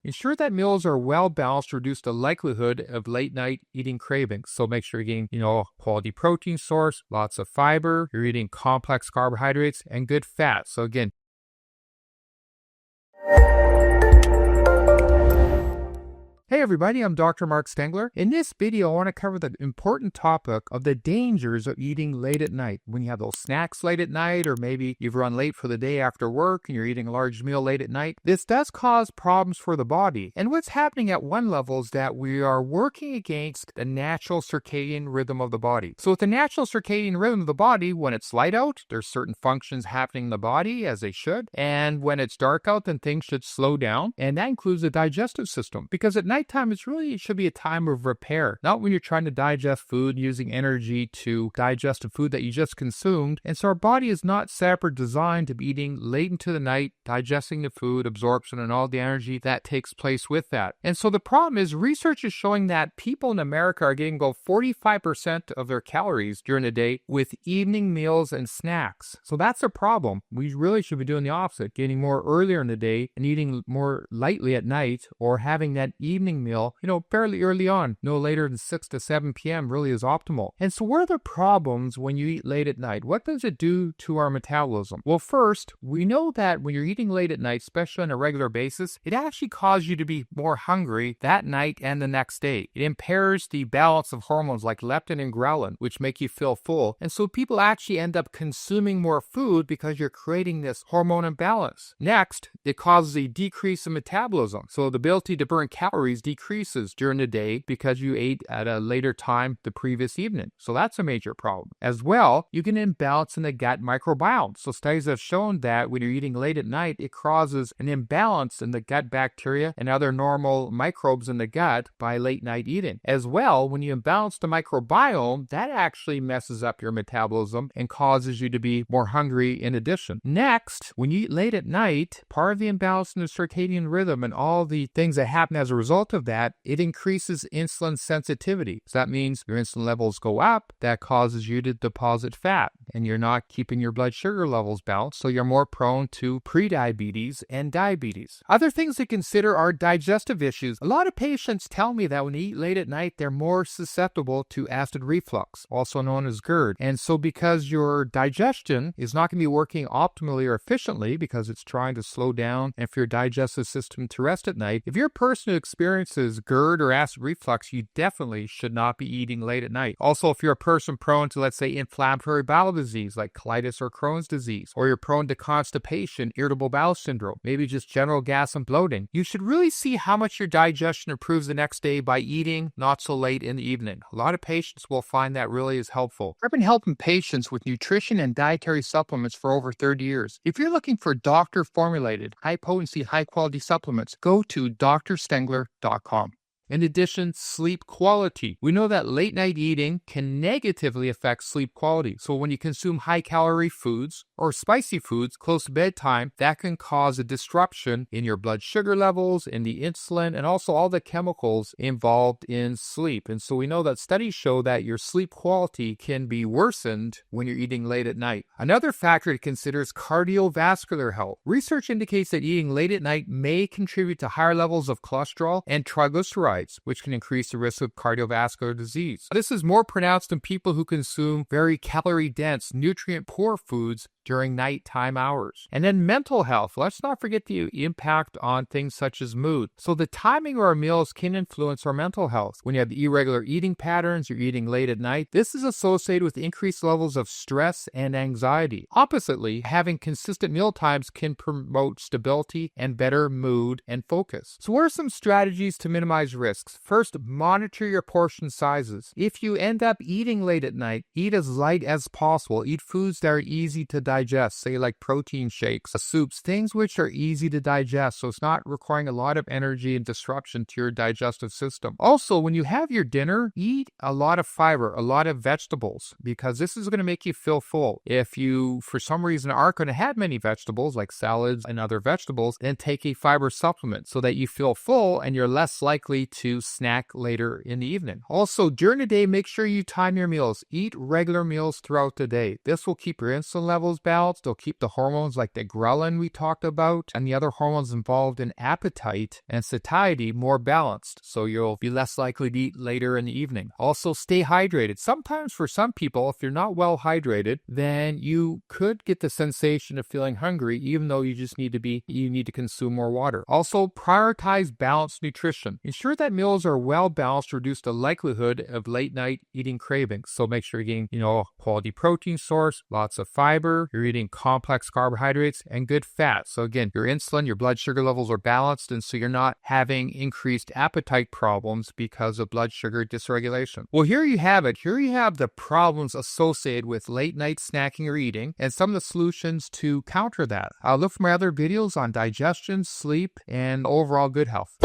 Ensure that meals are well balanced to reduce the likelihood of late night eating cravings. So make sure you're getting, quality protein source, lots of fiber, you're eating complex carbohydrates, and good fat. So again, hey everybody, I'm Dr. Mark Stengler. In this video, I want to cover the important topic of the dangers of eating late at night. When you have those snacks late at night, or maybe you've run late for the day after work and you're eating a large meal late at night, this does cause problems for the body. And what's happening at one level is that we are working against the natural circadian rhythm of the body. So with the natural circadian rhythm of the body, when it's light out, there's certain functions happening in the body as they should. And when it's dark out, then things should slow down. And that includes the digestive system. Because at nighttime, it should be a time of repair, not when you're trying to digest food using energy to digest the food that you just consumed. And so our body is not separate designed to be eating late into the night, digesting the food, absorption, and all the energy that takes place with that. And so the problem is research is showing that people in America are getting about 45% of their calories during the day with evening meals and snacks. So that's a problem. We really should be doing the opposite, getting more earlier in the day and eating more lightly at night, or having that evening meal, fairly early on, no later than 6 to 7 p.m. really is optimal. And so what are the problems when you eat late at night? What does it do to our metabolism? Well, first, we know that when you're eating late at night, especially on a regular basis, it actually causes you to be more hungry that night and the next day. It impairs the balance of hormones like leptin and ghrelin, which make you feel full. And so people actually end up consuming more food because you're creating this hormone imbalance. Next, it causes a decrease in metabolism. So the ability to burn calories decreases during the day because you ate at a later time the previous evening. So that's a major problem. As well, you get an imbalance in the gut microbiome. So studies have shown that when you're eating late at night, it causes an imbalance in the gut bacteria and other normal microbes in the gut by late night eating. As well, when you imbalance the microbiome, that actually messes up your metabolism and causes you to be more hungry in addition. Next, when you eat late at night, part of the imbalance in the circadian rhythm and all the things that happen as a result of that, it increases insulin sensitivity. So that means your insulin levels go up. That causes you to deposit fat, and you're not keeping your blood sugar levels balanced, so you're more prone to prediabetes and diabetes. Other things to consider are digestive issues. A lot of patients tell me that when they eat late at night, they're more susceptible to acid reflux, also known as GERD. And so because your digestion is not going to be working optimally or efficiently because it's trying to slow down and for your digestive system to rest at night, if you're a person who experiences GERD or acid reflux, you definitely should not be eating late at night. Also, if you're a person prone to, let's say, inflammatory bowel disease like colitis or Crohn's disease, or you're prone to constipation, irritable bowel syndrome, maybe just general gas and bloating, you should really see how much your digestion improves the next day by eating not so late in the evening. A lot of patients will find that really is helpful. I've been helping patients with nutrition and dietary supplements for over 30 years. If you're looking for doctor-formulated, high-potency, high-quality supplements, go to drstengler.com. In addition, sleep quality. We know that late night eating can negatively affect sleep quality. So when you consume high calorie foods or spicy foods close to bedtime, that can cause a disruption in your blood sugar levels, in the insulin, and also all the chemicals involved in sleep. And so we know that studies show that your sleep quality can be worsened when you're eating late at night. Another factor to consider is cardiovascular health. Research indicates that eating late at night may contribute to higher levels of cholesterol and triglycerides, which can increase the risk of cardiovascular disease. This is more pronounced in people who consume very calorie-dense, nutrient-poor foods during nighttime hours. And then mental health. Let's not forget the impact on things such as mood. So the timing of our meals can influence our mental health. When you have irregular eating patterns, you're eating late at night, this is associated with increased levels of stress and anxiety. Oppositely, having consistent meal times can promote stability and better mood and focus. So what are some strategies to minimize risks? First, monitor your portion sizes. If you end up eating late at night, eat as light as possible. Eat foods that are easy to digest, say like protein shakes, soups, things which are easy to digest, so it's not requiring a lot of energy and disruption to your digestive system. Also, when you have your dinner, eat a lot of fiber, a lot of vegetables, because this is going to make you feel full. If you, for some reason, aren't going to have many vegetables, like salads and other vegetables, then take a fiber supplement so that you feel full and you're less likely to snack later in the evening. Also, during the day, make sure you time your meals. Eat regular meals throughout the day. This will keep your insulin levels balanced. They'll keep the hormones like the ghrelin we talked about and the other hormones involved in appetite and satiety more balanced, so you'll be less likely to eat later in the evening. Also, stay hydrated. Sometimes for some people, if you're not well hydrated, then you could get the sensation of feeling hungry, even though you need to consume more water. Also, prioritize balanced nutrition. Ensure that meals are well balanced to reduce the likelihood of late night eating cravings. So make sure you're getting, a quality protein source, lots of fiber, you're eating complex carbohydrates, and good fat. So again, your insulin, your blood sugar levels are balanced, and so you're not having increased appetite problems because of blood sugar dysregulation. Well, here you have it. Here you have the problems associated with late night snacking or eating and some of the solutions to counter that. Look for my other videos on digestion, sleep, and overall good health.